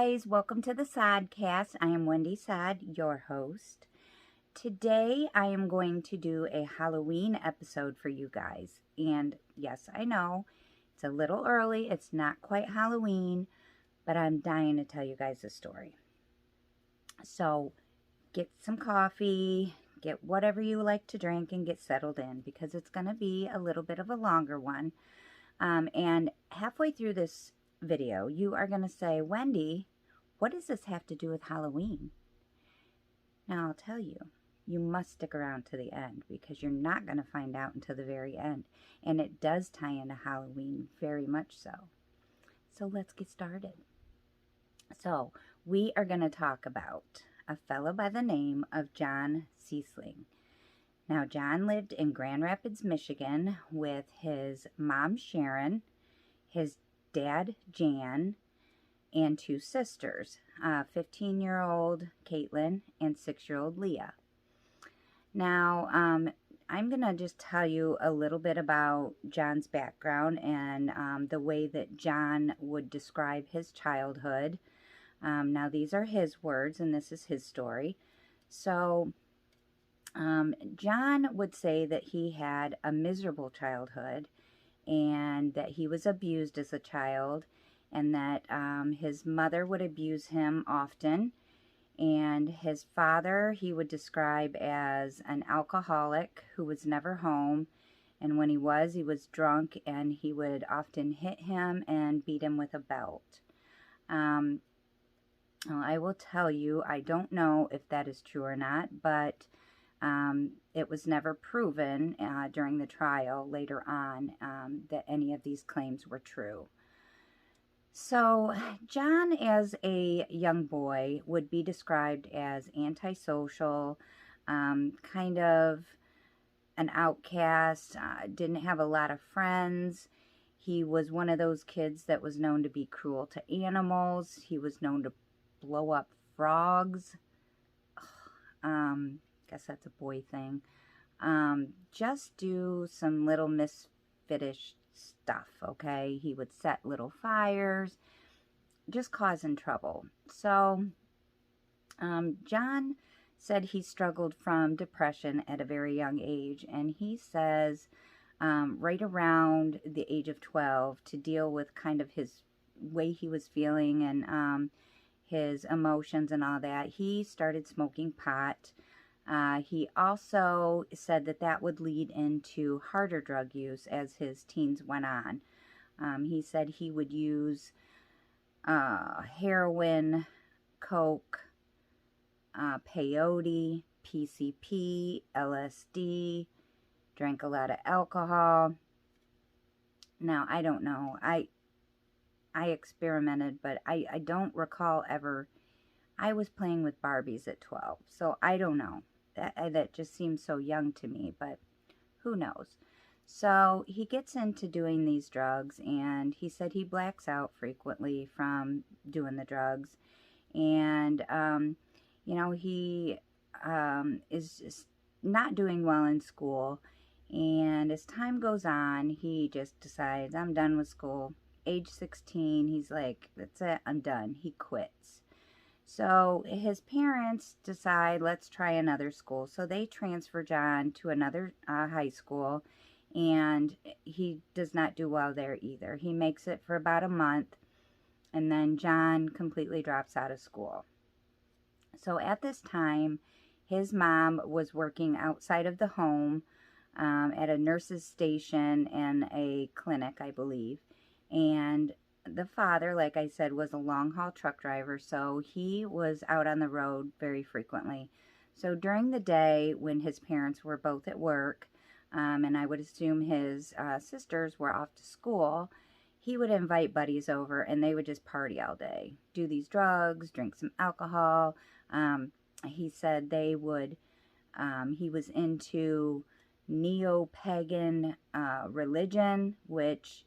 guys, welcome to the Sodcast. I am Wendy Sod, your host. Today I am going to do a Halloween episode for you guys. And yes, I know it's a little early, it's not quite Halloween, but I'm dying to tell you guys a story. So get some coffee, get whatever you like to drink, and get settled in because it's going to be a little bit of a longer one. And halfway through this video, you are going to say, Wendy, what does this have to do with Halloween? Now, I'll tell you, you must stick around to the end because you're not going to find out until the very end. And it does tie into Halloween, very much so. So let's get started. So we are going to talk about a fellow by the name of Jon Siesling. Now, Jon lived in Grand Rapids, Michigan with his mom, Sharon, his dad, Jan, and two sisters, 15-year-old Caitlin and 6-year-old Leah. Now, I'm going to just tell you a little bit about Jon's background and the way that Jon would describe his childhood. Now, these are his words, and this is his story. So, Jon would say that he had a miserable childhood and that he was abused as a child and that his mother would abuse him often, and his father he would describe as an alcoholic who was never home, and when he was drunk, and he would often hit him and beat him with a belt. I will tell you, I don't know if that is true or not, but it was never proven during the trial later on that any of these claims were true. So Jon, as a young boy, would be described as antisocial, kind of an outcast, didn't have a lot of friends. He was one of those kids that was known to be cruel to animals. He was known to blow up frogs. Guess that's a boy thing. Just do some little misfitish stuff, okay? He would set little fires, just causing trouble. So, Jon said he struggled from depression at a very young age, and he says right around the age of 12, to deal with kind of his way he was feeling and his emotions and all that, he started smoking pot. He also said that that would lead into harder drug use as his teens went on. He said he would use heroin, coke, peyote, PCP, LSD, drank a lot of alcohol. Now, I don't know. I experimented, but I don't recall ever. I was playing with Barbies at 12, so I don't know. That just seems so young to me, but who knows. So he gets into doing these drugs, and he said he blacks out frequently from doing the drugs. And, he is just not doing well in school. And as time goes on, he just decides, I'm done with school. Age 16, he's like, that's it, I'm done. He quits. So his parents decide, let's try another school. So they transfer Jon to another high school, and he does not do well there either. He makes it for about a month, and then Jon completely drops out of school. So at this time, his mom was working outside of the home at a nurse's station and a clinic, I believe. And the father, like I said, was a long-haul truck driver, so he was out on the road very frequently. So during the day, when his parents were both at work, and I would assume his sisters were off to school, he would invite buddies over, and they would just party all day, do these drugs, drink some alcohol. He said they would, he was into neo-pagan religion, which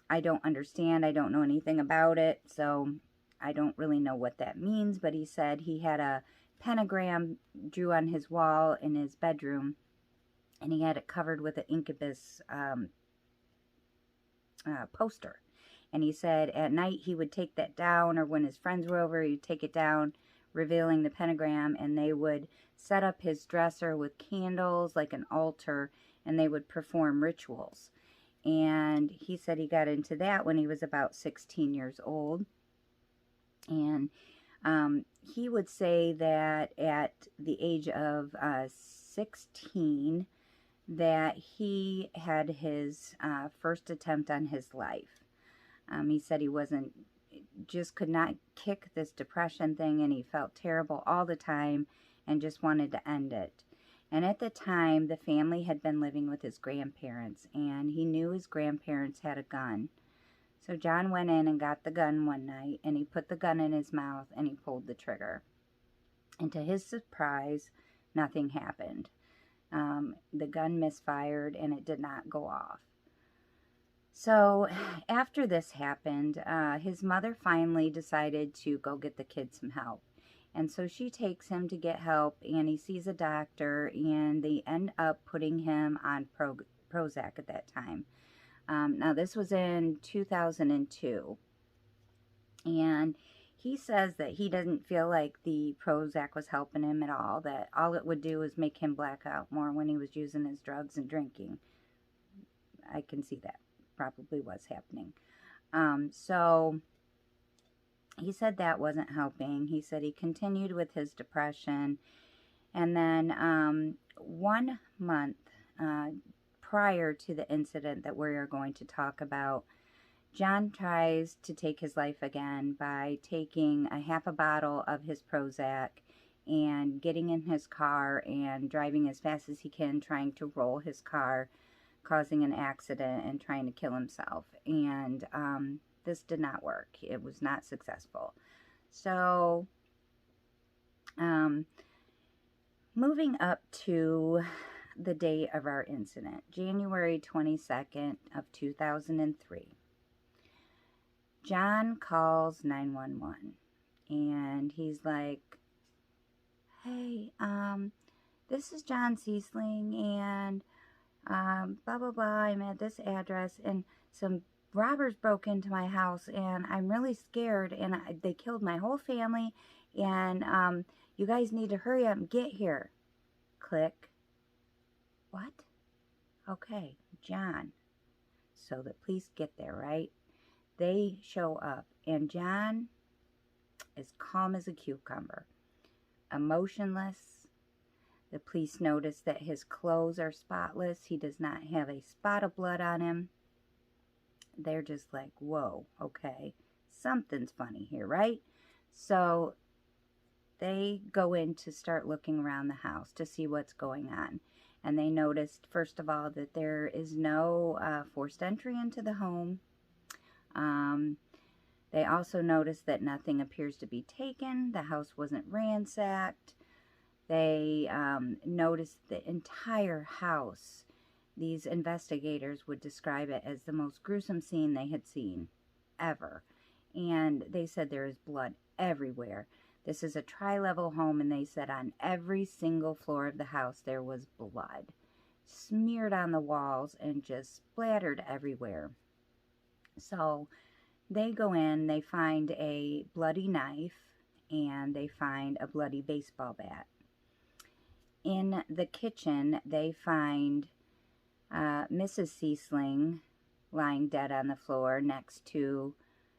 I don't understand. I don't know anything about it, so I don't really know what that means, but he said he had a pentagram drew on his wall in his bedroom, and he had it covered with an incubus poster, And he said at night he would take that down, or when his friends were over, he'd take it down, revealing the pentagram, and they would set up his dresser with candles like an altar, and they would perform rituals. And he said he got into that when he was about 16 years old. And he would say that at the age of 16, that he had his first attempt on his life. He said he just could not kick this depression thing, and he felt terrible all the time and just wanted to end it. And at the time, the family had been living with his grandparents, and he knew his grandparents had a gun. So Jon went in and got the gun one night, and he put the gun in his mouth, and he pulled the trigger. And to his surprise, nothing happened. The gun misfired, and it did not go off. So after this happened, his mother finally decided to go get the kid some help. And so she takes him to get help, and he sees a doctor, and they end up putting him on Prozac at that time. Now, this was in 2002, and he says that he doesn't feel like the Prozac was helping him at all, that all it would do was make him black out more when he was using his drugs and drinking. I can see that probably was happening. So he said that wasn't helping. He said he continued with his depression, and then 1 month prior to the incident that we are going to talk about, Jon tries to take his life again by taking a half a bottle of his Prozac and getting in his car and driving as fast as he can, trying to roll his car, causing an accident and trying to kill himself. And this did not work. It was not successful. So moving up to the day of our incident, January 22nd of 2003. Jon calls 911, and he's like, hey, this is Jon Siesling, and blah, blah, blah, I'm at this address, and some robbers broke into my house, and I'm really scared, and they killed my whole family, and you guys need to hurry up and get here. Click. What? Okay, Jon. So the police get there, right? They show up, and Jon is calm as a cucumber, emotionless. The police notice that his clothes are spotless. He does not have a spot of blood on him. They're just like, whoa, okay, something's funny here, right? So they go in to start looking around the house to see what's going on. And they noticed, first of all, that there is no forced entry into the home. They also noticed that nothing appears to be taken. The house wasn't ransacked. They noticed the entire house. These investigators would describe it as the most gruesome scene they had seen ever. And they said there is blood everywhere. This is a tri-level home, and they said on every single floor of the house there was blood smeared on the walls and just splattered everywhere. So they go in, they find a bloody knife, and they find a bloody baseball bat. In the kitchen, they find Mrs. Siesling lying dead on the floor next to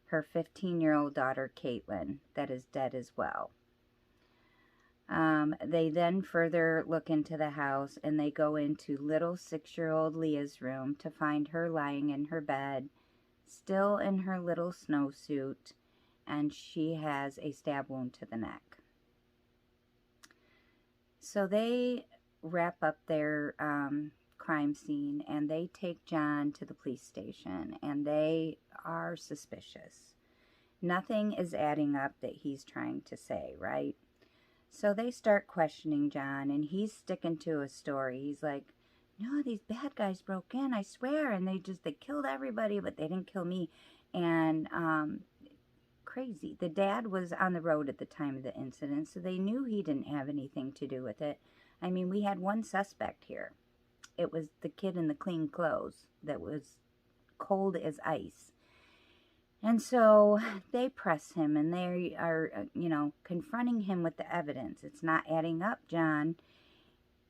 her 15-year-old daughter, Caitlin, that is dead as well. They then further look into the house, and they go into little 6-year-old Leah's room to find her lying in her bed, still in her little snowsuit, and she has a stab wound to the neck. So they wrap up their crime scene, and they take Jon to the police station, and they are suspicious. Nothing is adding up that he's trying to say, right? So they start questioning Jon, and he's sticking to a story. He's like, no, these bad guys broke in, I swear, and they killed everybody, but they didn't kill me. And crazy. The dad was on the road at the time of the incident, so they knew he didn't have anything to do with it. I mean, we had one suspect here. It was the kid in the clean clothes that was cold as ice. And so they press him and they are, confronting him with the evidence. It's not adding up, Jon.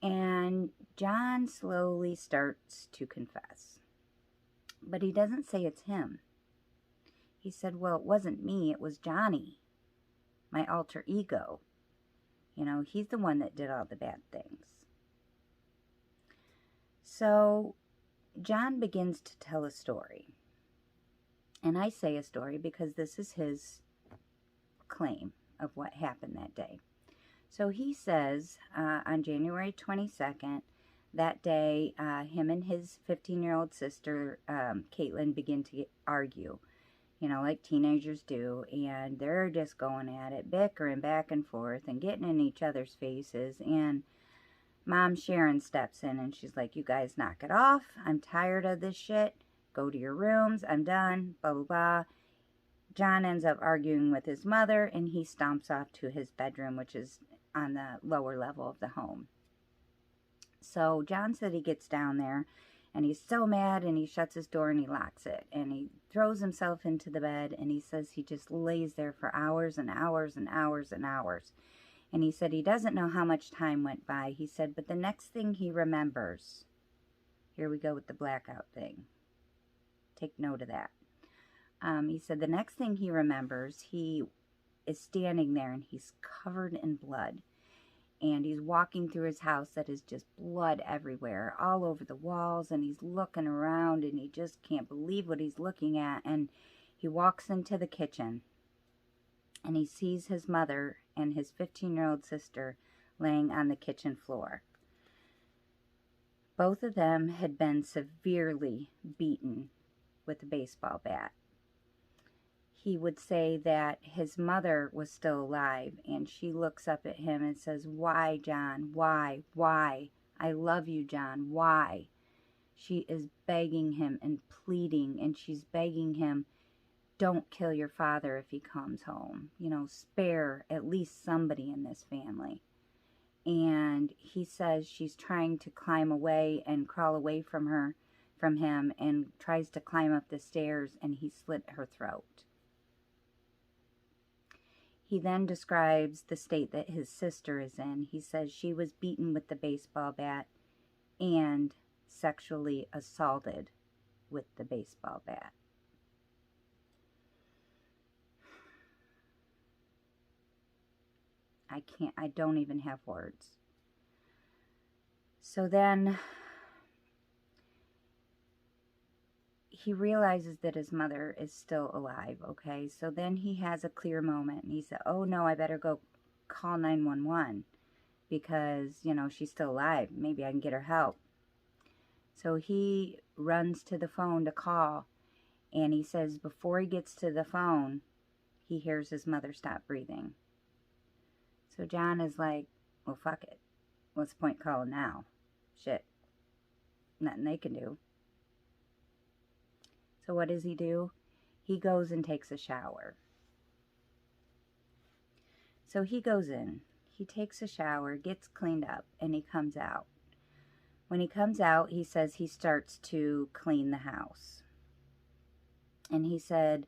And Jon slowly starts to confess. But he doesn't say it's him. He said, well, it wasn't me, it was Johnny, my alter ego. He's the one that did all the bad things. So Jon begins to tell a story. And I say a story because this is his claim of what happened that day. So he says on January 22nd, that day, him and his 15-year-old sister, Caitlin, begin to argue, like teenagers do, and they're just going at it, bickering back and forth and getting in each other's faces, and Mom Sharon steps in and she's like, you guys knock it off. I'm tired of this shit. Go to your rooms. I'm done. Blah, blah, blah. Jon ends up arguing with his mother and he stomps off to his bedroom, which is on the lower level of the home. So Jon said he gets down there and he's so mad and he shuts his door and he locks it. And he throws himself into the bed and he says he just lays there for hours and hours and hours and hours. And he said he doesn't know how much time went by. He said, but the next thing he remembers, here we go with the blackout thing. Take note of that. He said the next thing he remembers, he is standing there and he's covered in blood. And he's walking through his house that is just blood everywhere, all over the walls. And he's looking around and he just can't believe what he's looking at. And he walks into the kitchen. And he sees his mother and his 15-year-old sister laying on the kitchen floor. Both of them had been severely beaten with a baseball bat. He would say that his mother was still alive, and she looks up at him and says, why, Jon? Why? Why? I love you, Jon. Why? She is begging him and pleading, and she's begging him, don't kill your father if he comes home. Spare at least somebody in this family. And he says she's trying to climb away and crawl away from him, and tries to climb up the stairs, and he slit her throat. He then describes the state that his sister is in. He says she was beaten with the baseball bat and sexually assaulted with the baseball bat. I don't even have words. So then he realizes that his mother is still alive, okay? So then he has a clear moment and he said, oh no, I better go call 911 because, she's still alive. Maybe I can get her help. So he runs to the phone to call, and he says before he gets to the phone, he hears his mother stop breathing. So Jon is like, well, fuck it. What's the point calling now? Shit. Nothing they can do. So what does he do? He goes and takes a shower. So he goes in. He takes a shower, gets cleaned up, and he comes out. When he comes out, he says he starts to clean the house. And he said,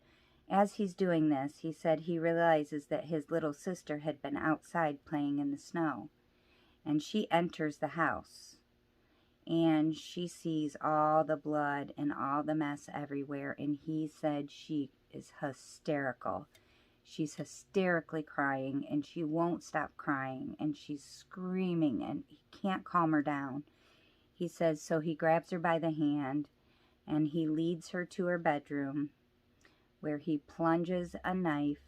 as he's doing this, he said he realizes that his little sister had been outside playing in the snow. And she enters the house. And she sees all the blood and all the mess everywhere. And he said she is hysterical. She's hysterically crying. And she won't stop crying. And she's screaming. And he can't calm her down. He says, so he grabs her by the hand. And he leads her to her bedroom, where he plunges a knife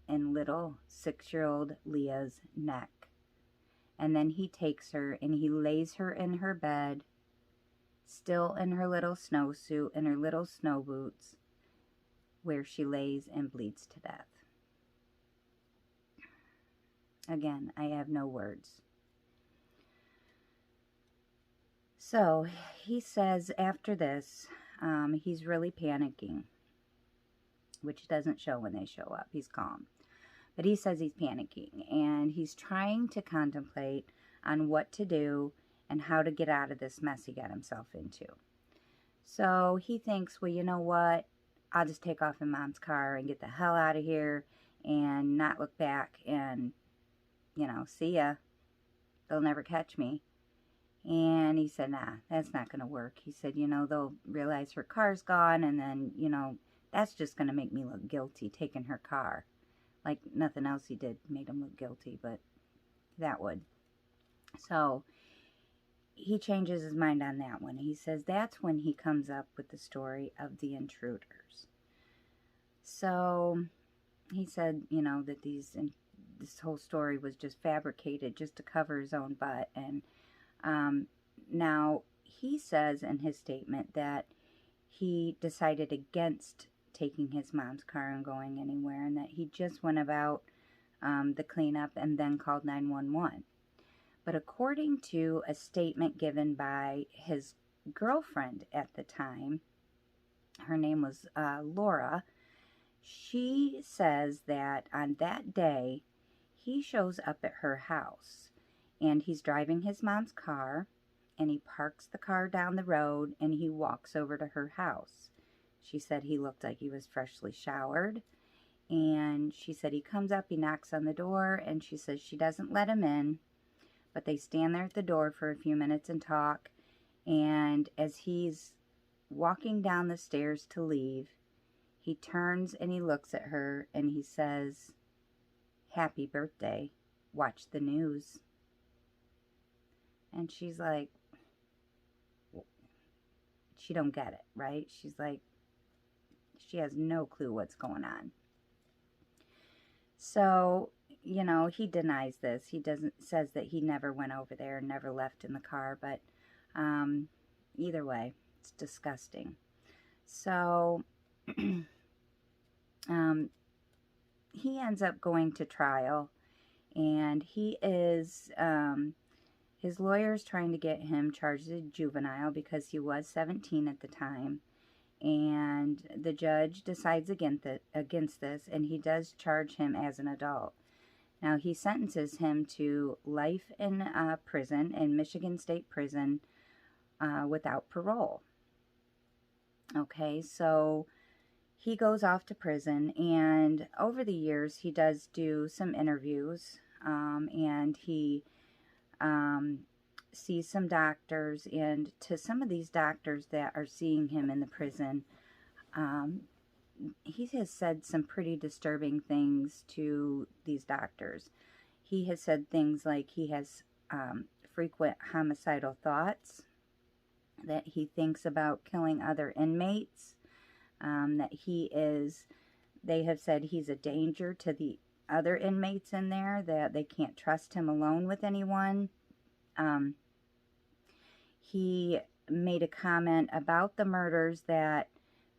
in little 6-year-old Leah's neck. And then he takes her and he lays her in her bed, still in her little snowsuit and her little snow boots, where she lays and bleeds to death. Again, I have no words. So he says after this, he's really panicking, which doesn't show when they show up. He's calm. But he says he's panicking, and he's trying to contemplate on what to do and how to get out of this mess he got himself into. So he thinks, well, you know what? I'll just take off in Mom's car and get the hell out of here and not look back and, you know, see ya. They'll never catch me. And he said, nah, that's not going to work. He said, you know, they'll realize her car's gone, and then, you know, that's just going to make me look guilty taking her car. Like nothing else he did made him look guilty, but that would. So he changes his mind on that one. He says that's when he comes up with the story of the intruders. So he said, you know, that this whole story was just fabricated just to cover his own butt. And now he says in his statement that he decided against taking his mom's car and going anywhere, and that he just went about the cleanup and then called 911. But according to a statement given by his girlfriend at the time, her name was Laura, she says that on that day, he shows up at her house, and he's driving his mom's car, and he parks the car down the road, and he walks over to her house. She said he looked like he was freshly showered, and she said he comes up, he knocks on the door, and she says she doesn't let him in, but they stand there at the door for a few minutes and talk, and as he's walking down the stairs to leave, he turns and he looks at her and he says, "Happy birthday, watch the news." And she's like, she don't get it, right? She's like, she has no clue what's going on. So, you know, he denies this. He says that he never went over there and never left in the car, but either way, it's disgusting. So he ends up going to trial, and he is his lawyer's trying to get him charged as a juvenile because he was 17 at the time, and the judge decides against this, and he does charge him as an adult. Now, he sentences him to life in prison, in Michigan State Prison, without parole. Okay, so he goes off to prison, and over the years, he does do some interviews, and he sees some doctors, and to some of these doctors that are seeing him in the prison, he has said some pretty disturbing things to these doctors. He has said things like he has frequent homicidal thoughts, that he thinks about killing other inmates, that they have said he's a danger to the other inmates in there, that they can't trust him alone with anyone. He made a comment about the murders that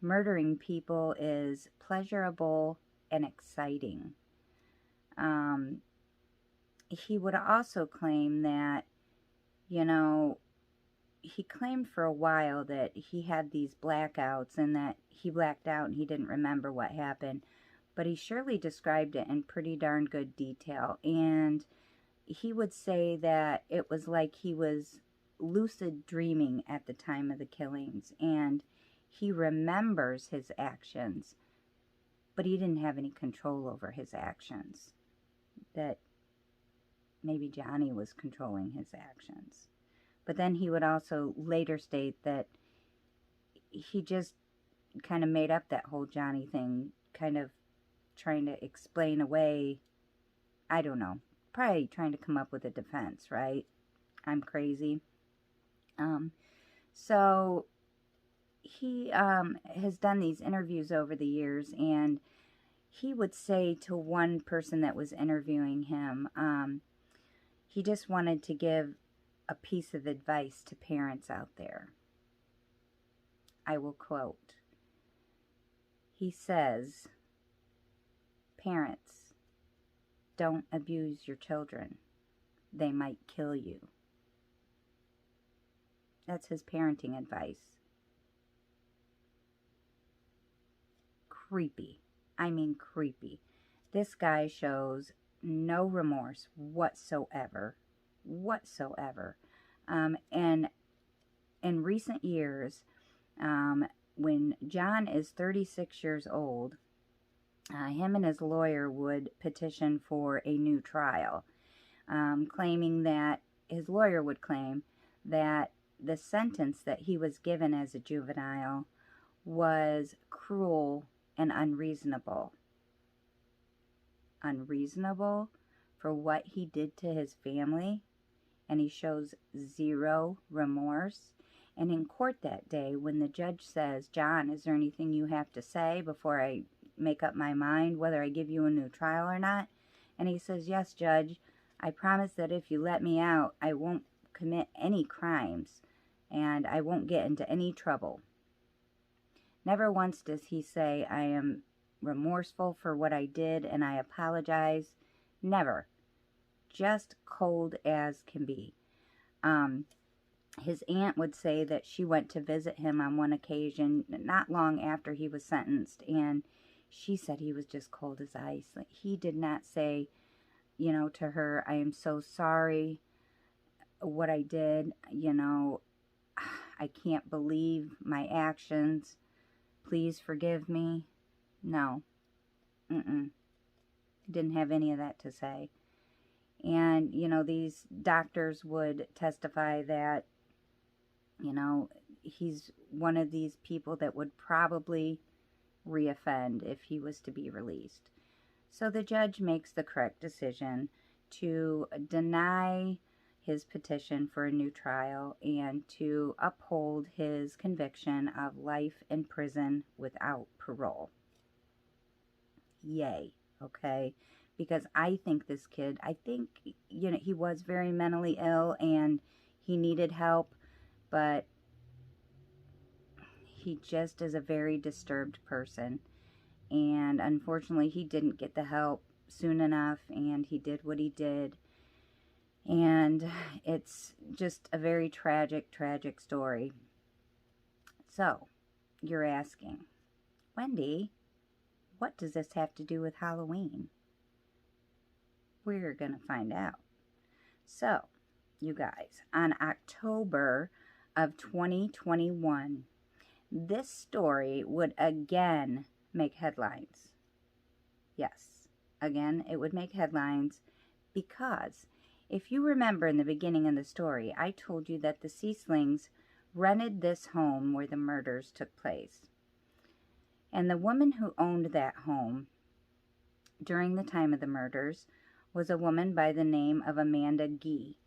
murdering people is pleasurable and exciting. He would also claim that, you know, he claimed for a while that he had these blackouts and that he blacked out and he didn't remember what happened, but he surely described it in pretty darn good detail. And he would say that it was like he was lucid dreaming at the time of the killings, and he remembers his actions, but he didn't have any control over his actions. That maybe Johnny was controlling his actions. But then he would also later state that he just kind of made up that whole Johnny thing, kind of trying to explain away, I don't know, probably trying to come up with a defense, right? I'm crazy. So he has done these interviews over the years, and he would say to one person that was interviewing him, he just wanted to give a piece of advice to parents out there. I will quote. He says, "Parents, don't abuse your children. They might kill you." That's his parenting advice. Creepy. I mean creepy. This guy shows no remorse whatsoever. And in recent years, when Jon is 36 years old, him and his lawyer would petition for a new trial, claiming that his lawyer would claim that the sentence that he was given as a juvenile was cruel and unreasonable. Unreasonable for what he did to his family, and he shows zero remorse. And in court that day, when the judge says, "Jon, is there anything you have to say before I make up my mind whether I give you a new trial or not?" And he says, "Yes, Judge, I promise that if you let me out, I won't commit any crimes and I won't get into any trouble." Never once does he say, "I am remorseful for what I did and I apologize." Never. Just cold as can be. His aunt would say that she went to visit him on one occasion not long after he was sentenced, and she said he was just cold as ice. Like, he did not say, to her, "I am so sorry what I did, I can't believe my actions, please forgive me." No. Didn't have any of that to say. And, these doctors would testify that, he's one of these people that would probably reoffend if he was to be released. So the judge makes the correct decision to deny his petition for a new trial and to uphold his conviction of life in prison without parole. Yay, okay? Because I think this kid, he was very mentally ill and he needed help, but he just is a very disturbed person. And unfortunately, he didn't get the help soon enough, and he did what he did. And it's just a very tragic, tragic story. So, you're asking, "Wendy, what does this have to do with Halloween?" We're going to find out. So, you guys, on October of 2021, this story would again make headlines. Yes, again, it would make headlines because if you remember in the beginning of the story, I told you that the Sieslings rented this home where the murders took place. And the woman who owned that home during the time of the murders was a woman by the name of Amanda Gee.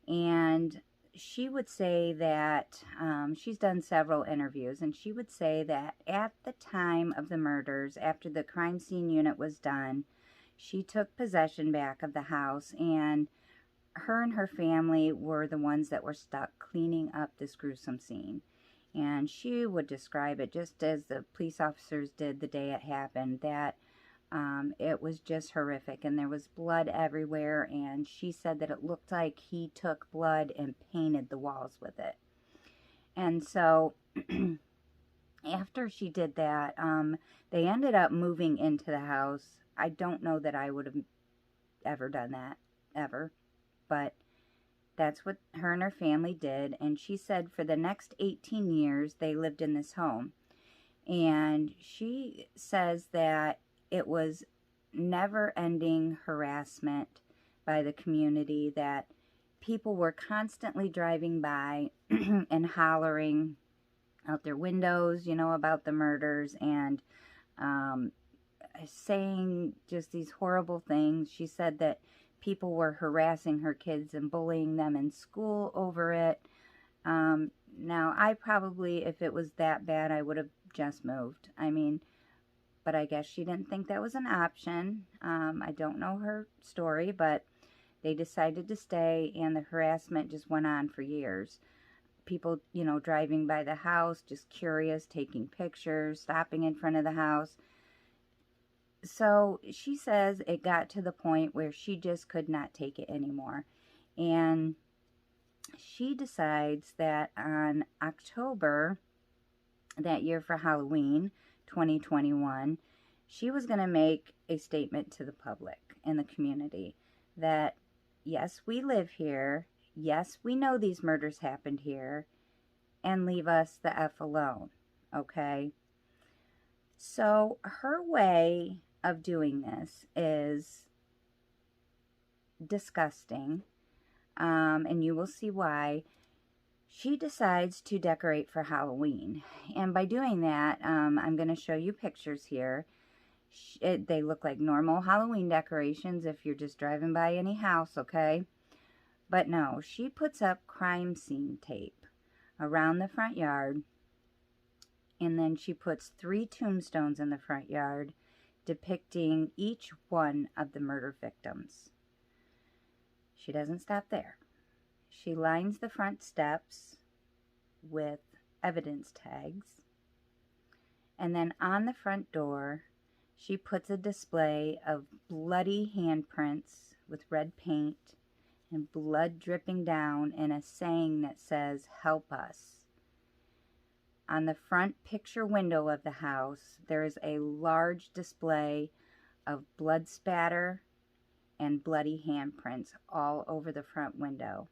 And she would say that, she's done several interviews, and she would say that at the time of the murders, after the crime scene unit was done, she took possession back of the house, and her family were the ones that were stuck cleaning up this gruesome scene. And she would describe it just as the police officers did the day it happened, that it was just horrific, and there was blood everywhere, and she said that it looked like he took blood and painted the walls with it. And so after she did that, they ended up moving into the house. I don't know that I would have ever done that, ever, but that's what her and her family did. And she said for the next 18 years they lived in this home. And she says that it was never-ending harassment by the community, that people were constantly driving by and hollering out their windows, about the murders, and saying just these horrible things. She said that people were harassing her kids and bullying them in school over it. Now, I probably, if it was that bad, I would have just moved. But I guess she didn't think that was an option. I don't know her story, but they decided to stay, and the harassment just went on for years. People, driving by the house, just curious, taking pictures, stopping in front of the house. So she says it got to the point where she just could not take it anymore. And she decides that on October that year for Halloween, 2021, she was going to make a statement to the public and the community that, yes, we live here. Yes, we know these murders happened here, and leave us the F alone. okay? So her way of doing this is disgusting, and you will see why. She decides to decorate for Halloween, and by doing that, I'm going to show you pictures here. They look like normal Halloween decorations if you're just driving by any house, okay? But no, she puts up crime scene tape around the front yard, and then she puts 3 tombstones in the front yard depicting each one of the murder victims. She doesn't stop there. She lines the front steps with evidence tags, and then on the front door she puts a display of bloody handprints with red paint and blood dripping down and a saying that says, "Help us." On the front picture window of the house, there is a large display of blood spatter and bloody handprints all over the front window.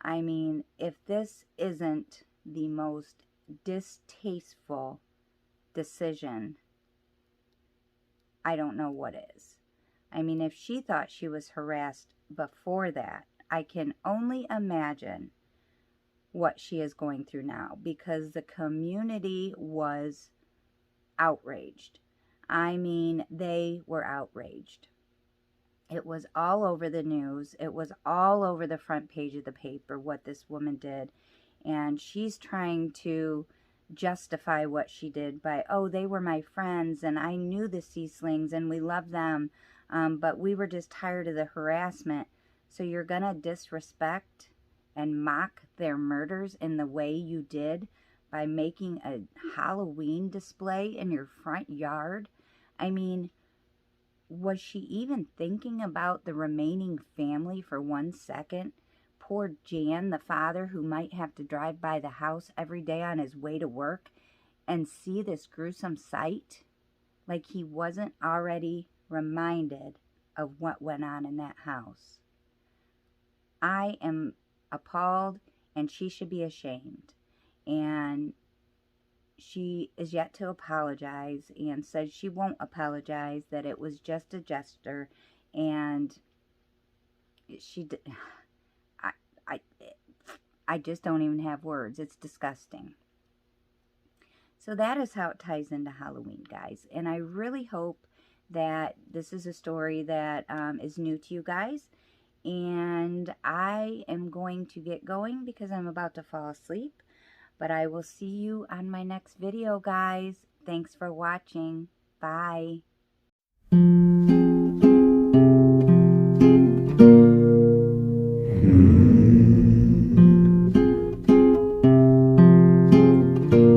I mean, if this isn't the most distasteful decision, I don't know what is. I mean, if she thought she was harassed before that, I can only imagine what she is going through now, because the community was outraged. I mean, they were outraged. It was all over the news. It was all over the front page of the paper what this woman did. And she's trying to justify what she did by, oh, they were my friends and I knew the Sieslings and we loved them, but we were just tired of the harassment. So you're going to disrespect and mock their murders in the way you did by making a Halloween display in your front yard? I mean, was she even thinking about the remaining family for 1 second? Poor Jan, the father, who might have to drive by the house every day on his way to work and see this gruesome sight. Like he wasn't already reminded of what went on in that house. I am appalled, and she should be ashamed. And she is yet to apologize and says she won't apologize, that it was just a gesture, and she did. I just don't even have words. It's disgusting. So that is how it ties into Halloween, guys. And I really hope that this is a story that is new to you guys. And I am going to get going because I'm about to fall asleep. But I will see you on my next video, guys. Thanks for watching. Bye.